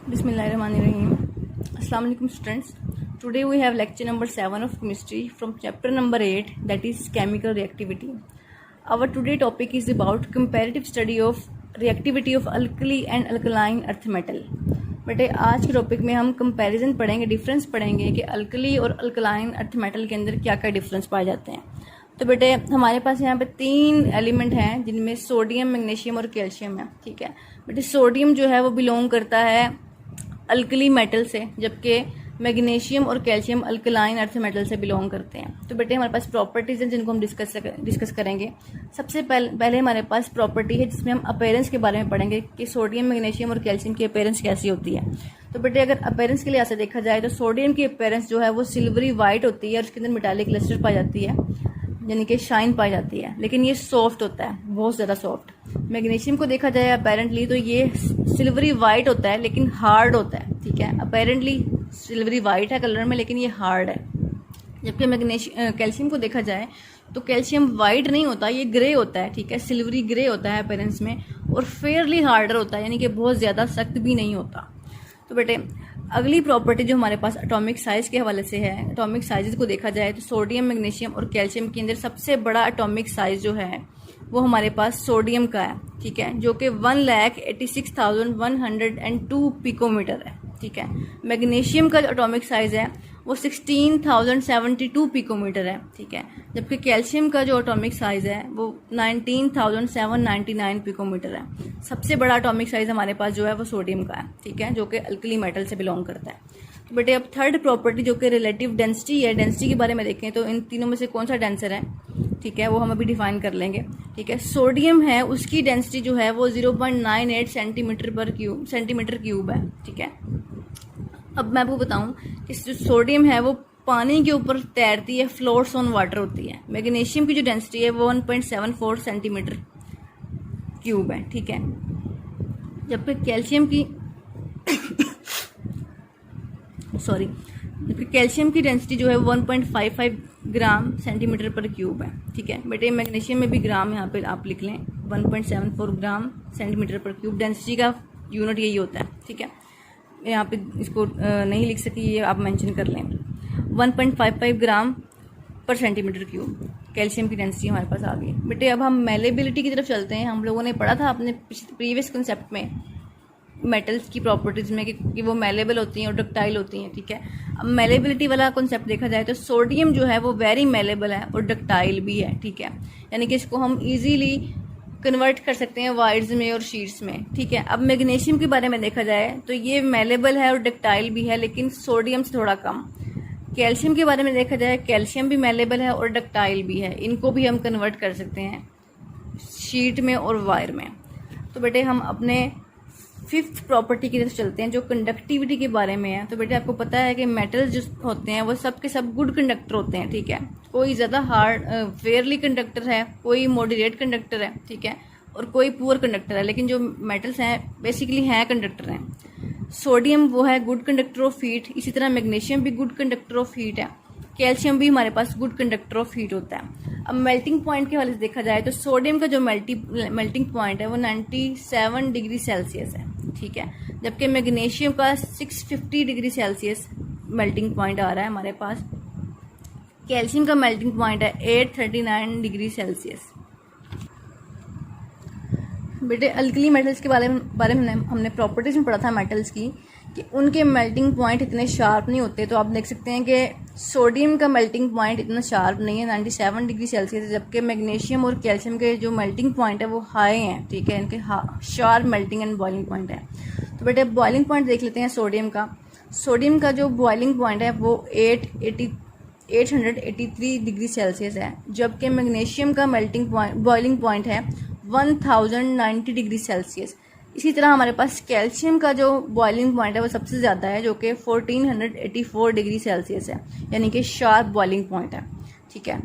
Bismillahirrahmanirrahim. Assalamu alaikum students. Today we have lecture number 7 of chemistry from chapter number 8, that is chemical reactivity. Our today topic is about comparative study of reactivity of alkali and alkaline earth metal. बेटे आज के topic में हम comparison पढ़ेंगे, difference पढ़ेंगे कि alkali और alkaline earth metal के अंदर क्या क्या डिफरेंस पाए जाते हैं। तो बेटे हमारे पास यहाँ पे 3 एलिमेंट हैं जिनमें सोडियम, मैग्नीशियम और कैल्शियम है। ठीक है बेटे, सोडियम जो है वो बिलोंग करता है अल्कली मेटल से, जबकि मैग्नीशियम और कैल्शियम अल्कलाइन अर्थ मेटल से बिलोंग करते हैं। तो बेटे हमारे पास प्रॉपर्टीज हैं जिनको हम डिस्कस करेंगे। सबसे पहले हमारे पास प्रॉपर्टी है जिसमें हम अपीयरेंस के बारे में पढ़ेंगे कि सोडियम, मैग्नीशियम और कैल्शियम की अपीयरेंस कैसी होती है। तो बेटे अगर अपीयरेंस के लिए ऐसे देखा जाए तो सोडियम की अपीयरेंस जो है वो सिल्वरी वाइट होती है और उसके अंदर मेटालिक लस्टर पाई जाती है, यानी कि शाइन पाई जाती है, लेकिन ये सॉफ्ट होता है, बहुत ज़्यादा सॉफ्ट। मैग्नीशियम को देखा जाए अपेरेंटली तो ये सिल्वरी वाइट होता है लेकिन हार्ड होता है। ठीक है, अपेरेंटली सिल्वरी वाइट है कलर में लेकिन ये हार्ड है। जबकि कैल्शियम को देखा जाए तो कैल्शियम वाइट नहीं होता, ये ग्रे होता है। ठीक है, सिल्वरी ग्रे होता है अपेरेंस में और फेयरली हार्डर होता है, यानी कि बहुत ज़्यादा सख्त भी नहीं होता। तो बेटे अगली प्रॉपर्टी जो हमारे पास एटॉमिक साइज के हवाले से है, एटॉमिक साइजेस को देखा जाए तो सोडियम, मैग्नीशियम और कैल्शियम के अंदर सबसे बड़ा एटॉमिक साइज जो है वो हमारे पास सोडियम का है। ठीक है, जो कि 1,86,102 पिकोमीटर है। ठीक है, मैग्नीशियम का जो एटॉमिक साइज है वो 16,072 पिकोमीटर है। ठीक है, जबकि कैल्शियम का जो एटॉमिक साइज है वो 19,799 पिकोमीटर है। सबसे बड़ा एटॉमिक साइज हमारे पास जो है वो सोडियम का है। ठीक है, जो कि अल्कली मेटल से बिलोंग करता है। तो बेटे अब थर्ड प्रॉपर्टी जो कि रिलेटिव डेंसिटी है, डेंसिटी के बारे में देखें तो इन तीनों में से कौन सा डेंसर है, ठीक है, वो हम अभी डिफाइन कर लेंगे। ठीक है, सोडियम है, उसकी डेंसिटी जो है वो 0.98 सेंटीमीटर क्यूब है। ठीक है, अब मैं आपको बताऊं कि जो सोडियम है वो पानी के ऊपर तैरती है, फ्लोट्स ऑन वाटर होती है। मैग्नीशियम की जो डेंसिटी है वो 1.74 सेंटीमीटर क्यूब है। ठीक है, जबकि कैल्शियम की जबकि कैल्शियम की डेंसिटी जो है 1.55 ग्राम सेंटीमीटर पर क्यूब है। ठीक है बेटे, मैग्नीशियम में भी ग्राम यहाँ पे आप लिख लें, 1.74 ग्राम सेंटीमीटर पर क्यूब डेंसिटी का यूनिट यही होता है। ठीक है, यहाँ पे इसको नहीं लिख सकी, ये आप मेंशन कर लें, 1.55 ग्राम पर सेंटीमीटर क्यूब कैल्शियम की डेंसिटी हमारे पास आ गई। बेटे अब हम मेलेबिलिटी की तरफ चलते हैं। हम लोगों ने पढ़ा था अपने प्रीवियस कंसेप्ट में मेटल्स की प्रॉपर्टीज में कि वो मेलेबल होती हैं और डक्टाइल होती हैं। ठीक है, अब मेलेबिलिटी वाला कॉन्सेप्ट देखा जाए तो सोडियम जो है वो वेरी मेलेबल है और डक्टाइल भी है। ठीक है, यानी कि इसको हम इजीली कन्वर्ट कर सकते हैं वायर्स में और शीट्स में। ठीक है, अब मैग्नीशियम के बारे में देखा जाए तो ये मेलेबल है और डक्टाइल भी है, लेकिन सोडियम से थोड़ा कम। कैल्शियम के बारे में देखा जाए, कैल्शियम भी मेलेबल है और डक्टाइल भी है, इनको भी हम कन्वर्ट कर सकते हैं शीट में और वायर में। तो बेटे हम अपने 5th प्रॉपर्टी की तरफ चलते हैं जो कंडक्टिविटी के बारे में है। तो बेटे आपको पता है कि मेटल्स जो होते हैं वो सब के सब गुड कंडक्टर होते हैं। ठीक है, कोई ज़्यादा हार्ड फेयरली कंडक्टर है, कोई मॉडरेट कंडक्टर है। ठीक है, और कोई पुअर कंडक्टर है, लेकिन जो मेटल्स हैं बेसिकली हैं कंडक्टर हैं। सोडियम वो है गुड कंडक्टर ऑफ हीट, इसी तरह मैग्नीशियम भी गुड कंडक्टर ऑफ हीट है, कैल्शियम भी हमारे पास गुड कंडक्टर ऑफ हीट होता है। अब मेल्टिंग पॉइंट के हवाले से देखा जाए तो सोडियम का जो मेल्टिंग पॉइंट है वो 97 डिग्री सेल्सियस है। ठीक है, जबकि मैग्नीशियम का 650 डिग्री सेल्सियस मेल्टिंग पॉइंट आ रहा है हमारे पास। कैल्शियम का मेल्टिंग पॉइंट है 839 डिग्री सेल्सियस। बेटे अल्कली मेटल्स के बारे में हमने प्रॉपर्टीज में पढ़ा था मेटल्स की कि उनके मेल्टिंग पॉइंट इतने शार्प नहीं होते। तो आप देख सकते हैं कि सोडियम का मेल्टिंग पॉइंट इतना शार्प नहीं है, 97 डिग्री सेल्सियस, जबकि मैग्नीशियम और कैल्शियम के जो मेल्टिंग पॉइंट है वो हाई हैं। ठीक है, इनके sharp melting and boiling point है। तो बेटे बॉइलिंग पॉइंट देख लेते हैं सोडियम का। सोडियम का जो बॉइलिंग पॉइंट है वो 883 डिग्री सेल्सियस है, जबकि मैग्नीशियम का बॉइलिंग पॉइंट है 1090 डिग्री सेल्सियस। इसी तरह हमारे पास कैल्शियम का जो बॉइलिंग पॉइंट है वो सबसे ज़्यादा है, जो कि 1484 डिग्री सेल्सियस है, यानी कि शार्प बॉइलिंग पॉइंट है। ठीक है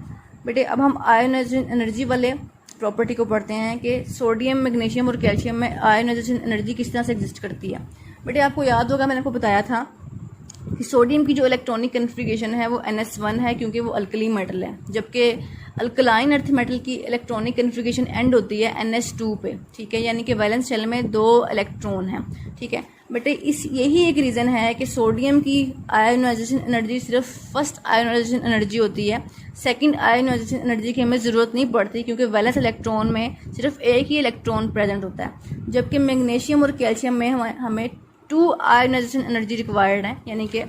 बेटे, अब हम आयोनाइजेशन एनर्जी वाले प्रॉपर्टी को पढ़ते हैं कि सोडियम, मैग्नीशियम और कैल्शियम में आयोनाइजेशन एनर्जी किस तरह से एग्जिस्ट करती है। बेटे आपको याद होगा मैंने आपको बताया था कि सोडियम की जो इलेक्ट्रॉनिक कन्फिग्रेशन है वो NS1 है, क्योंकि वो अल्कली मेटल है, जबकि अल्कलाइन अर्थ मेटल की इलेक्ट्रॉनिक कन्फिगरेशन एंड होती है NH2 पे, ठीक है, यानी कि वैलेंस शेल में 2 इलेक्ट्रॉन हैं, ठीक है। बट यही एक रीज़न है कि सोडियम की आयोनाइजेशन एनर्जी सिर्फ फर्स्ट आयोनाइजेशन एनर्जी होती है, सेकंड आयोनाइजेशन एनर्जी की हमें ज़रूरत नहीं पड़ती, क्योंकि वैलेंस इलेक्ट्रॉन में सिर्फ एक ही इलेक्ट्रॉन प्रेजेंट होता है। जबकि मैग्नीशियम और कैल्शियम में हमें 2 आयोनाइजेशन एनर्जी रिक्वायर्ड है, यानी कि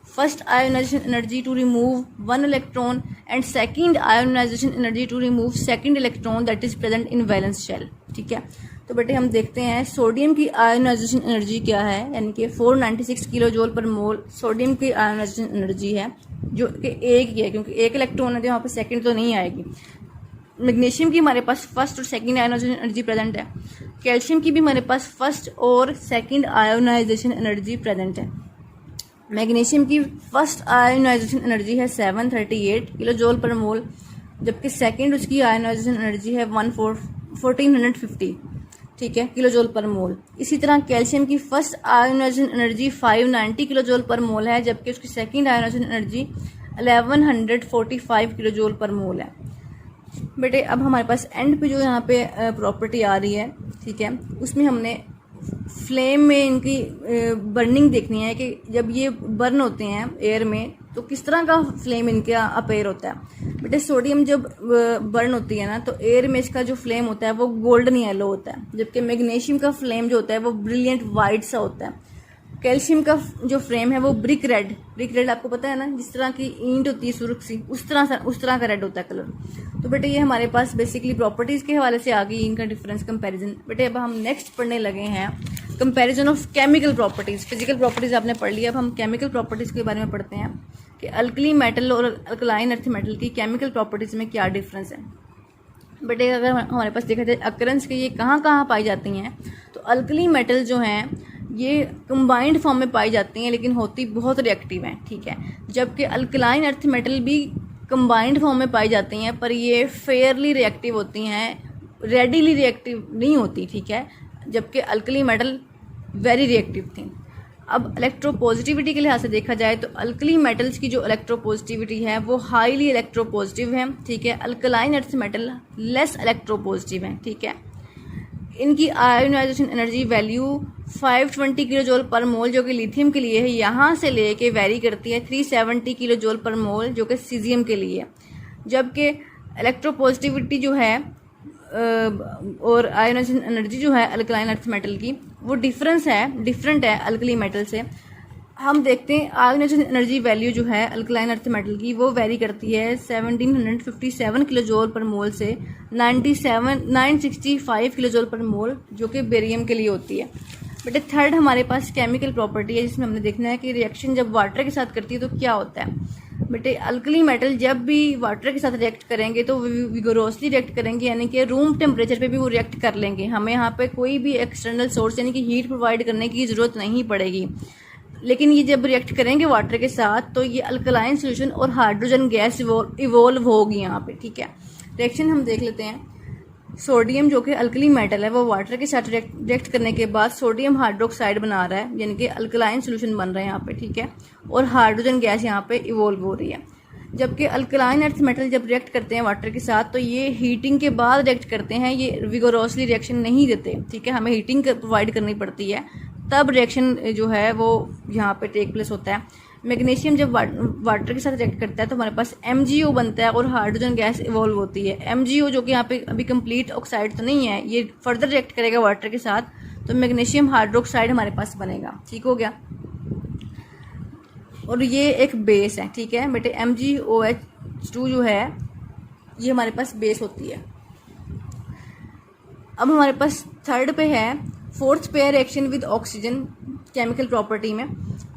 first ionization energy to remove 1 electron and second ionization energy to remove second electron that is present in valence shell, ठीक है। तो बेटे हम देखते हैं सोडियम की आयोनाइजेशन एनर्जी क्या है, यानी कि 496 किलो जूल पर मोल सोडियम की आयोनाइजेशन एनर्जी है, जो कि एक ही है, क्योंकि एक इलेक्ट्रॉन है तो यहाँ पर सेकंड तो नहीं आएगी। मैग्नीशियम की हमारे पास फर्स्ट और सेकंड आयोनाइजेशन एनर्जी प्रेजेंट है, कैल्शियम की भी हमारे पास फर्स्ट और सेकंड आयोनाइजेशन एनर्जी प्रेजेंट है। मैग्नीशियम की फर्स्ट आयोनाइजेशन एनर्जी है 738 किलो जूल पर मोल, जबकि सेकंड उसकी आयोनाइजेशन एनर्जी है 1450, ठीक है, किलो जूल पर मोल। इसी तरह कैल्शियम की first ionization energy 590 kilo joule per mole है, जबकि उसकी second ionization energy 1145 kilo joule per mole है। बेटे अब हमारे पास एंड पे जो यहाँ पे प्रॉपर्टी आ रही है, ठीक है, उसमें हमने फ्लेम में इनकी बर्निंग देखनी है कि जब ये बर्न होते हैं एयर में तो किस तरह का फ्लेम इनका अपेयर होता है। बेटे सोडियम जब बर्न होती है ना तो एयर में इसका जो फ्लेम होता है वो गोल्डन येलो होता है, जबकि मैग्नीशियम का फ्लेम जो होता है वो ब्रिलियंट वाइट सा होता है। कैल्शियम का जो फ्लेम है वो ब्रिक रेड आपको पता है ना, जिस तरह की ईंट होती है सुर्ख सी, उस तरह का रेड होता है कलर। तो बेटे ये हमारे पास बेसिकली प्रॉपर्टीज़ के हवाले से आ गई इनका डिफरेंस कंपैरिजन। बेटे अब हम नेक्स्ट पढ़ने लगे हैं comparison of chemical properties. Physical properties आपने पढ़ लिया, अब हम केमिकल प्रॉपर्टीज़ के बारे में पढ़ते हैं कि अल्कली मेटल और अल्कलाइन अर्थ मेटल की केमिकल प्रॉपर्टीज़ में क्या डिफरेंस है। बेटे अगर हमारे पास देखा जाए अकरेंस के ये कहाँ कहाँ पाई जाती हैं, तो अल्कली मेटल जो हैं ये कंबाइंड फॉर्म में पाई जाती हैं लेकिन होती बहुत रिएक्टिव हैं, ठीक है। जबकि अल्कलाइन अर्थ मेटल भी कंबाइंड फॉर्म में पाई जाती हैं पर ये फेयरली रिएक्टिव होती हैं, रेडिली रिएक्टिव नहीं होती, ठीक है, जबकि अल्कली मेटल वेरी रिएक्टिव थी। अब इलेक्ट्रोपॉजिटिविटी के लिहाज से देखा जाए तो अल्कली मेटल्स की जो इलेक्ट्रोपॉजिटिविटी है वो हाईली इलेक्ट्रोपॉजिटिव है, ठीक है। Alkaline earth metal less electropositive है, ठीक है। इनकी ionization energy value 520 kilo joule per mole जो कि लिथियम के लिए है, यहाँ से लेके वेरी करती है 370 किलो जूल पर मोल जो कि सीजियम के लिए है। जबकि इलेक्ट्रोपॉजिटिविटी जो है और आयोनाइजेशन एनर्जी जो है अल्कलाइन अर्थ मेटल की वो डिफरेंट है अल्कली मेटल से। हम देखते हैं आयोनाइजेशन एनर्जी वैल्यू जो है अल्कलाइन अर्थ मेटल की वो वेरी करती है 1757 किलो जूल पर मोल से 965 किलो जूल पर मोल जो कि बेरियम के लिए होती है। बट थर्ड हमारे पास केमिकल प्रॉपर्टी है जिसमें हमने देखना है कि रिएक्शन जब वाटर के साथ करती है तो क्या होता है। बेटे अल्कली मेटल जब भी वाटर के साथ रिएक्ट करेंगे तो विगोरसली रिएक्ट करेंगे, यानी कि रूम टेम्परेचर पे भी वो रिएक्ट कर लेंगे। हमें यहाँ पे कोई भी एक्सटर्नल सोर्स यानी कि हीट प्रोवाइड करने की ज़रूरत नहीं पड़ेगी। लेकिन ये जब रिएक्ट करेंगे वाटर के साथ तो ये अल्कलाइन सोल्यूशन और हाइड्रोजन गैस इवोल्व होगी यहाँ पे, ठीक है। रिएक्शन हम देख लेते हैं। सोडियम जो कि अल्कली मेटल है वो वाटर के साथ रिएक्ट करने के बाद सोडियम हाइड्रोक्साइड बना रहा है, यानी कि अल्कलाइन सोल्यूशन बन रहा है यहाँ पे, ठीक है, और हाइड्रोजन गैस यहाँ पे इवोल्व हो रही है। जबकि अल्कलाइन अर्थ मेटल जब रिएक्ट करते हैं वाटर के साथ तो ये हीटिंग के बाद रिएक्ट करते हैं, ये विगोरसली रिएक्शन नहीं देते, ठीक है, हमें हीटिंग प्रोवाइड करनी पड़ती है तब रिएक्शन जो है वो यहाँ पे टेक प्लेस होता है। मैग्नीशियम जब वाटर के साथ रिएक्ट करता है तो हमारे पास MgO बनता है और हाइड्रोजन गैस इवॉल्व होती है। MgO जो कि यहाँ पे अभी कंप्लीट ऑक्साइड तो नहीं है, ये फर्दर रिएक्ट करेगा वाटर के साथ तो मैग्नीशियम हाइड्रोक्साइड हमारे पास बनेगा, ठीक हो गया। और ये एक बेस है, ठीक है बेटे, MgOH2 जो है ये हमारे पास बेस होती है। अब हमारे पास थर्ड पे है fourth pair reaction with oxygen chemical property में।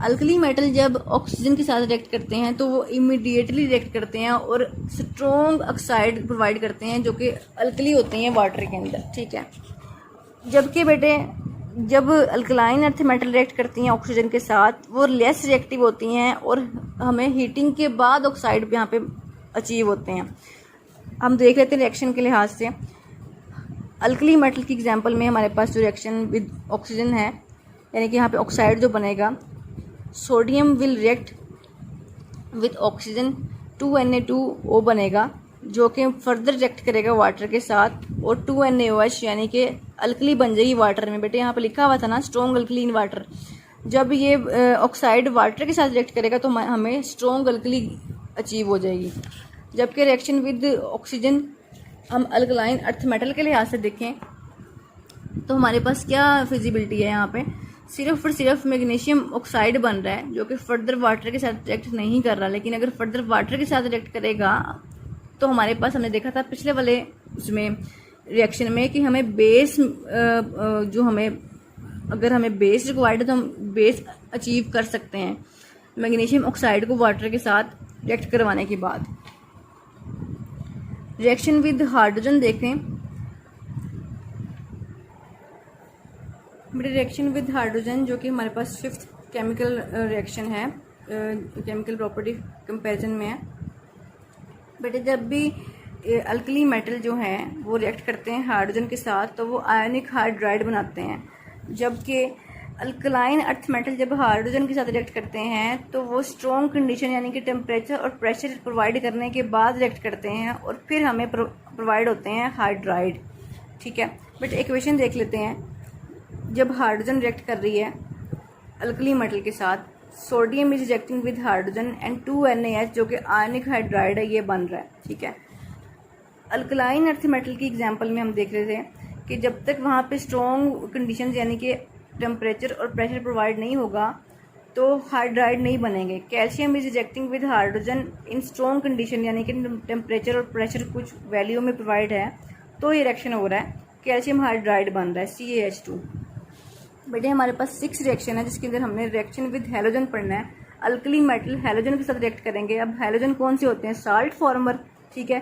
अल्कली मेटल जब ऑक्सीजन के साथ रिएक्ट करते हैं तो वो इमीडिएटली रिएक्ट करते हैं और स्ट्रॉन्ग ऑक्साइड प्रोवाइड करते हैं जो कि अल्कली होते हैं वाटर के अंदर, ठीक है। जबकि बेटे जब अल्कलाइन अर्थ मेटल रिएक्ट करती हैं ऑक्सीजन के साथ वो लेस रिएक्टिव होती हैं और हमें हीटिंग के बाद ऑक्साइड यहाँ पे अचीव होते हैं। हम देख लेते हैं रिएक्शन के लिहाज से। अल्कली मेटल की एग्जांपल में हमारे पास जो रिएक्शन विद ऑक्सीजन है, यानी कि यहाँ पे ऑक्साइड जो बनेगा, sodium will react with oxygen 2Na2O बनेगा, जो कि फर्दर रिएक्ट करेगा वाटर के साथ और 2NaOH यानी कि अल्कली बन जाएगी वाटर में। बेटे यहाँ पे लिखा हुआ था ना स्ट्रॉन्ग अल्कली इन वाटर। जब ये ऑक्साइड वाटर के साथ रिएक्ट करेगा तो हमें स्ट्रॉन्ग अल्कली अचीव हो जाएगी। जबकि रिएक्शन विद ऑक्सीजन हम अल्कलाइन अर्थ मेटल के लिहाज से देखें तो हमारे पास क्या फिजिबिलिटी है, यहाँ पे सिर्फ और सिर्फ मैग्नीशियम ऑक्साइड बन रहा है जो कि फर्दर वाटर के साथ रिएक्ट नहीं कर रहा। लेकिन अगर फर्दर वाटर के साथ रिएक्ट करेगा तो हमारे पास, हमने देखा था पिछले वाले उसमें रिएक्शन में कि हमें बेस जो हमें, अगर हमें बेस रिक्वायर्ड है तो हम बेस अचीव कर सकते हैं मैग्नीशियम ऑक्साइड को वाटर के साथ रिएक्ट करवाने के बाद। रिएक्शन विद हाइड्रोजन देखें। बेटे रिएक्शन विद हाइड्रोजन जो कि हमारे पास 5th केमिकल रिएक्शन है, केमिकल प्रॉपर्टी कंपैरिजन में है। बेटे जब भी अल्कली मेटल जो है वो रिएक्ट करते हैं हाइड्रोजन के साथ तो वो आयनिक हाइड्राइड बनाते हैं। जबकि अल्कलाइन अर्थ मेटल जब हाइड्रोजन के साथ रिएक्ट करते हैं तो वो स्ट्रॉन्ग कंडीशन यानी कि टेम्परेचर और प्रेशर प्रोवाइड करने के बाद रिएक्ट करते हैं और फिर हमें प्रोवाइड होते हैं हाइड्राइड। ठीक है, बट इक्वेशन देख लेते हैं। जब हाइड्रोजन रिएक्ट कर रही है अल्कली मेटल के साथ, sodium is reacting with hydrogen and 2NaH जो कि आयनिक हाइड्राइड है, ये बन रहा है। ठीक है, अल्कलाइन अर्थ मेटल की एग्जांपल में हम देख रहे थे कि जब तक वहाँ पे स्ट्रॉन्ग कंडीशंस यानी कि टेम्परेचर और प्रेशर प्रोवाइड नहीं होगा तो हाइड्राइड नहीं बनेंगे। Calcium is reacting with hydrogen in strong condition यानी कि टेम्परेचर और प्रेशर कुछ वैल्यू में प्रोवाइड है तो ये रिएक्शन हो रहा है, कैल्शियम हाइड्राइड बन रहा है CaH2। बेटे हमारे पास 6 रिएक्शन है जिसके अंदर हमने रिएक्शन विद हैलोजन पढ़ना है। अल्कली मेटल हैलोजन के साथ रिएक्ट करेंगे। अब हैलोजन कौन से होते हैं? Salt farmer. ठीक है,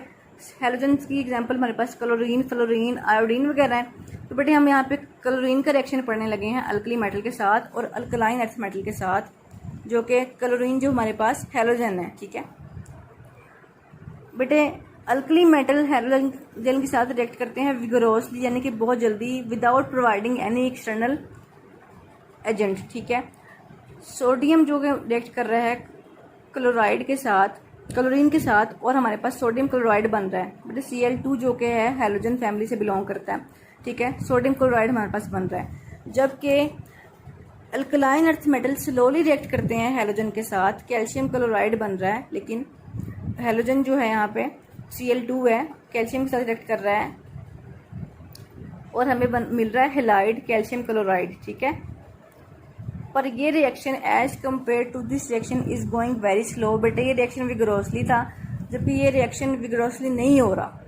हैलोजन की एग्जांपल हमारे पास क्लोरीन, फ्लोरीन, आयोडीन वगैरह है। तो बेटे हम यहाँ पे क्लोरीन का रिएक्शन पढ़ने लगे हैं अल्कली मेटल के साथ और अल्कलाइन अर्थ मेटल के साथ, जो कि क्लोरीन जो हमारे पास हैलोजन है। ठीक है बेटे, अल्कली मेटल हैलोजन के साथ रिएक्ट करते हैं विगोरसली यानी कि बहुत जल्दी, without providing any external agent. ठीक है, सोडियम जो कि रिएक्ट कर रहा है क्लोराइड के साथ, क्लोरीन के साथ, और हमारे पास सोडियम क्लोराइड बन रहा है। बेटे Cl2 जो कि है हैलोजन फैमिली से बिलोंग करता है। ठीक है, सोडियम क्लोराइड हमारे पास बन रहा है। जबकि alkaline earth metal slowly react करते हैं हैलोजन के साथ, कैल्शियम क्लोराइड बन रहा है, लेकिन हैलोजन जो है यहाँ पे Cl2 है, कैल्शियम के साथ रिएक्ट कर रहा है और हमें मिल रहा है हेलाइड कैल्शियम क्लोराइड। ठीक है, पर ये reaction as compare to this reaction is going very slow. बेटे ये रिएक्शन विगोरसली था जबकि ये रिएक्शन विगोरसली नहीं हो रहा।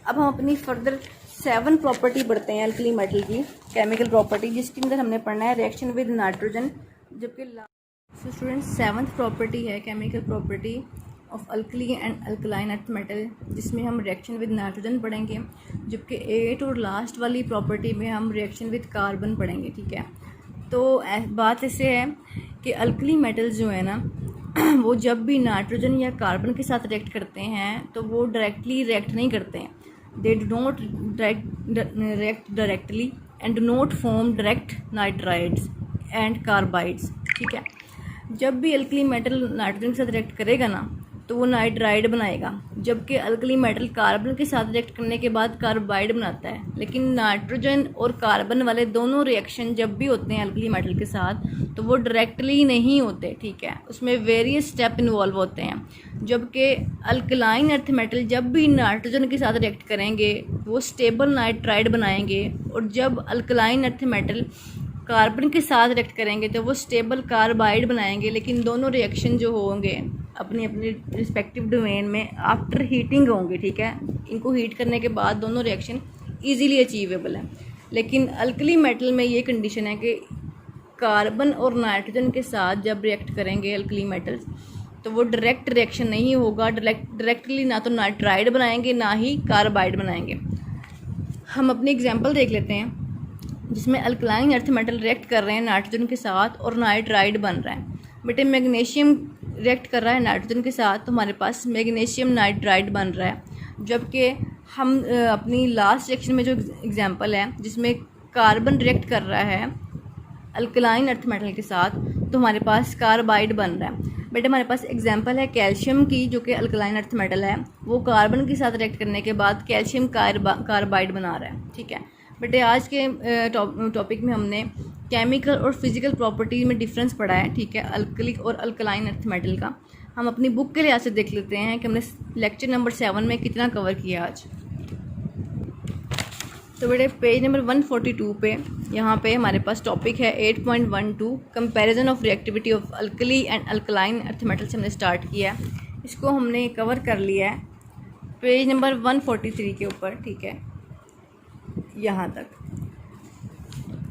अब हम अपनी फर्दर 7 प्रॉपर्टी पढ़ते हैं अल्कली मेटल की केमिकल प्रॉपर्टी, जिसके अंदर हमने पढ़ना है रिएक्शन विद नाइट्रोजन। जबकि स्टूडेंट 7th प्रॉपर्टी है chemical property of alkali and alkaline earth metal, जिसमें हम रिएक्शन विद नाइट्रोजन पढ़ेंगे। जबकि 8 और लास्ट वाली प्रॉपर्टी में हम रिएक्शन विद कार्बन पढ़ेंगे। ठीक है, तो बात ऐसे है कि अल्कली मेटल्स जो है ना वो जब भी नाइट्रोजन या कार्बन के साथ रिएक्ट करते हैं तो वो डायरेक्टली रिएक्ट नहीं करते हैं। They do not react directly and do not form direct nitrides and carbides. ठीक है, जब भी अल्कली मेटल नाइट्रोजन के साथ रिएक्ट करेगा ना तो वो नाइट्राइड बनाएगा, जबकि अल्कली मेटल कार्बन के साथ रिएक्ट करने के बाद कार्बाइड बनाता है। लेकिन नाइट्रोजन और कार्बन वाले दोनों रिएक्शन जब भी होते हैं अल्कली मेटल के साथ तो वो डायरेक्टली नहीं होते। ठीक है, उसमें वेरियस स्टेप इन्वॉल्व होते हैं। जबकि अल्कलाइन अर्थ मेटल जब भी नाइट्रोजन के साथ रिएक्ट करेंगे वो स्टेबल नाइट्राइड बनाएंगे, और जब अल्कलाइन अर्थ मेटल कार्बन के साथ रिएक्ट करेंगे तो वो स्टेबल कार्बाइड बनाएंगे। लेकिन दोनों रिएक्शन जो होंगे अपनी अपनी रिस्पेक्टिव डोमेन में आफ्टर हीटिंग होंगे। ठीक है, इनको हीट करने के बाद दोनों रिएक्शन इजीली अचीवेबल है। लेकिन अल्कली मेटल में ये कंडीशन है कि कार्बन और नाइट्रोजन के साथ जब रिएक्ट करेंगे अल्कली मेटल्स तो वो डायरेक्ट रिएक्शन नहीं होगा। डायरेक्टली ना तो नाइट्राइड बनाएंगे ना ही कार्बाइड बनाएंगे। हम अपनी एग्जांपल देख लेते हैं जिसमें अल्कलाइन अर्थ मेटल रिएक्ट कर रहे हैं नाइट्रोजन के साथ और नाइट्राइड बन रहा है। बेटे मैग्नीशियम रिएक्ट कर रहा है नाइट्रोजन के साथ तो हमारे पास मैग्नीशियम नाइट्राइड बन रहा है। जबकि हम अपनी लास्ट रिएक्शन में जो एग्जांपल है जिसमें कार्बन रिएक्ट कर रहा है अल्कलाइन अर्थ मेटल के साथ तो हमारे पास कार्बाइड बन रहा है। बेटे हमारे पास एग्जांपल है कैल्शियम की, जो कि अल्कलाइन अर्थ मेटल है, वो कार्बन के साथ रिएक्ट करने के बाद कैल्शियम कार्बाइड बना रहा है। ठीक है बेटे, आज के टॉपिक में हमने केमिकल और फिजिकल प्रॉपर्टी में डिफरेंस पढ़ा है। ठीक है, अल्कलिक और अल्कलाइन अर्थ मेटल का हम अपनी बुक के लिहाज से देख लेते हैं कि हमने लेक्चर नंबर 7 में कितना कवर किया आज। तो बेटे पेज नंबर 142 पे यहाँ पे हमारे पास टॉपिक है 8.12 comparison of reactivity of alkali and alkaline earth metal से हमने स्टार्ट किया है। इसको हमने कवर कर लिया है पेज नंबर 143 के ऊपर। ठीक है, यहाँ तक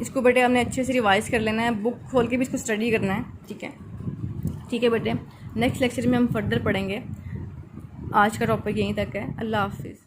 इसको बेटे हमने अच्छे से रिवाइज कर लेना है, बुक खोल के भी इसको स्टडी करना है। ठीक है बेटे, नेक्स्ट लेक्चर में हम फर्दर पढ़ेंगे। आज का टॉपिक यहीं तक है। अल्लाह हाफिज़।